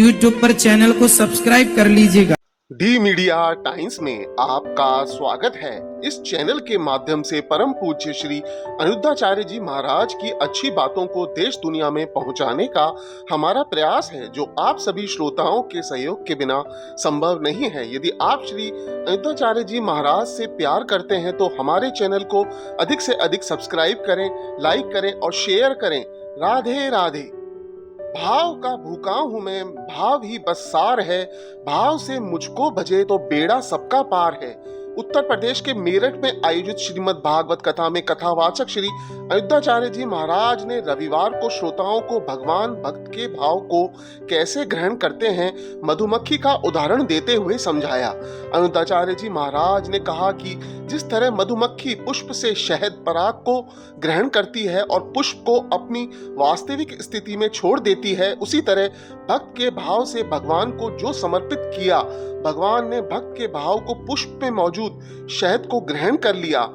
YouTube पर channel को subscribe कर लीजिएगा। डी मीडिया टाइम्स में आपका स्वागत है। इस चैनल के माध्यम से परम पूज्य श्री अनिरुद्धाचार्य जी महाराज की अच्छी बातों को देश दुनिया में पहुंचाने का हमारा प्रयास है, जो आप सभी श्रोताओं के सहयोग के बिना संभव नहीं है। यदि आप श्री अनिरुद्धाचार्य जी महाराज से प्यार करते हैं तो हमारे चैनल को अधिक से अधिक सब्सक्राइब करें, लाइक करें और शेयर करें। राधे राधे। भाव का भूखा हूं मैं, भाव ही बस सार है, भाव से मुझको भजे तो बेड़ा सबका पार है। उत्तर प्रदेश के मेरठ में आयोजित श्रीमद् भागवत कथा में कथावाचक श्री अनिरुद्धाचार्य जी महाराज ने रविवार को श्रोताओं को भगवान भक्त के भाव को कैसे ग्रहण करते हैं मधुमक्खी का उदाहरण देते हुए समझाया। अनिरुद्धाचार्य जी महाराज ने कहा कि जिस तरह मधुमक्खी पुष्प से शहद पराग को ग्रहण करती है और पुष्प को अपनी वास्तविक स्थिति में छोड़ देती है, उसी तरह भक्त के भाव से भगवान को जो समर्पित किया, भगवान ने भक्त के भाव को पुष्प में मौजूद शहद को ग्रहण कर लिया।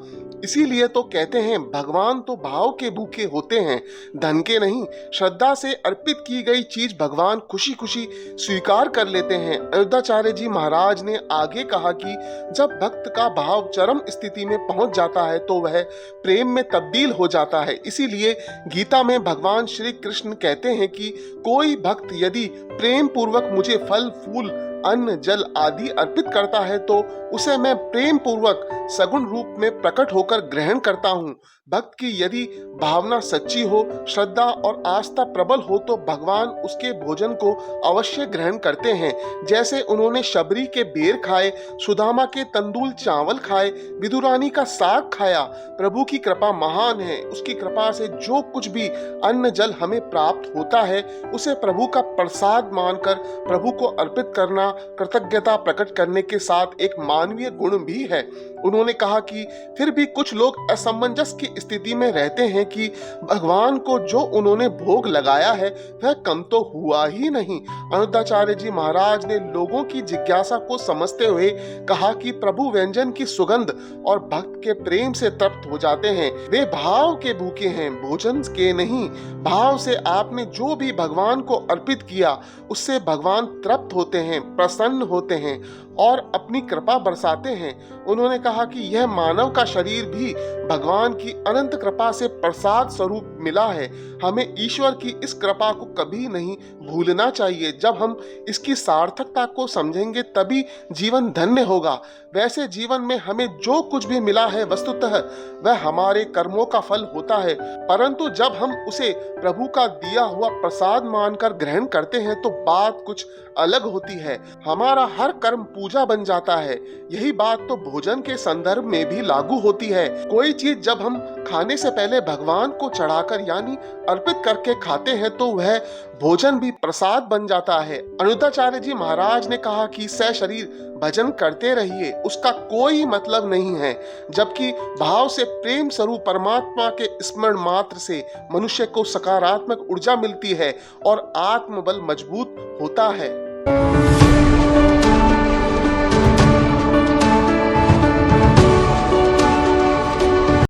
इसीलिए तो कहते हैं भगवान तो भाव के भूखे होते हैं, धन के नहीं। श्रद्धा से अर्पित की गई चीज भगवान खुशी खुशी स्वीकार कर लेते हैं। अनिरुद्धाचार्य जी महाराज ने आगे कहा कि जब भक्त का भाव चरम स्थिति में पहुंच जाता है तो वह प्रेम में तब्दील हो जाता है। इसीलिए गीता में भगवान श्री कृष्ण कहते हैं कि कोई भक्त यदि प्रेम पूर्वक मुझे फल फूल अन्न जल आदि अर्पित करता है तो उसे मैं प्रेम पूर्वक सगुण रूप में प्रकट होकर ग्रहण करता हूँ। भक्त की यदि भावना सच्ची हो, श्रद्धा और आस्था प्रबल हो तो भगवान उसके भोजन को अवश्य ग्रहण करते हैं। जैसे उन्होंने शबरी के बेर खाए, सुदामा के तंदूल चावल खाए, विदुरानी का साग खाया। प्रभु की कृपा महान है, उसकी कृपा से जो कुछ भी अन्न जल हमें प्राप्त होता है उसे प्रभु का प्रसाद मानकर प्रभु को अर्पित करना कृतज्ञता प्रकट करने के साथ एक मानवीय गुण भी है। उन्होंने कहा कि फिर भी कुछ लोग असमंजस की स्थिति में रहते हैं कि भगवान को जो उन्होंने भोग लगाया है वह कम तो हुआ ही नहीं। अनिरुद्धाचार्य जी महाराज ने लोगों की जिज्ञासा को समझते हुए कहा कि प्रभु व्यंजन की सुगंध और भक्त के प्रेम से तृप्त हो जाते हैं। वे भाव के भूखे हैं, भोजन के नहीं। भाव से आपने जो भी भगवान को अर्पित किया उससे भगवान तृप्त होते हैं, प्रसन्न होते हैं और अपनी कृपा बरसाते हैं। उन्होंने कहा कि यह मानव का शरीर भी भगवान की अनंत कृपा से प्रसाद स्वरूप मिला है। हमें ईश्वर की इस कृपा को कभी नहीं भूलना चाहिए। जब हम इसकी सार्थकता को समझेंगे तभी जीवन धन्य होगा। वैसे जीवन में हमें जो कुछ भी मिला है वस्तुतः वह हमारे कर्मों का फल होता है, परंतु जब हम उसे प्रभु का दिया हुआ प्रसाद मानकर ग्रहण करते हैं तो बात कुछ अलग होती है। हमारा हर कर्म पूजा बन जाता है। यही बात तो भोजन के संदर्भ में भी लागू होती है। कोई चीज जब हम खाने से पहले भगवान को चढ़ाकर यानी अर्पित करके खाते हैं तो वह भोजन भी प्रसाद बन जाता है। अनिरुद्धाचार्य जी महाराज ने कहा कि सशरीर भजन करते रहिए, उसका कोई मतलब नहीं है। जबकि भाव से प्रेम स्वरूप परमात्मा के स्मरण मात्र से मनुष्य को सकारात्मक ऊर्जा मिलती है और आत्मबल मजबूत होता है।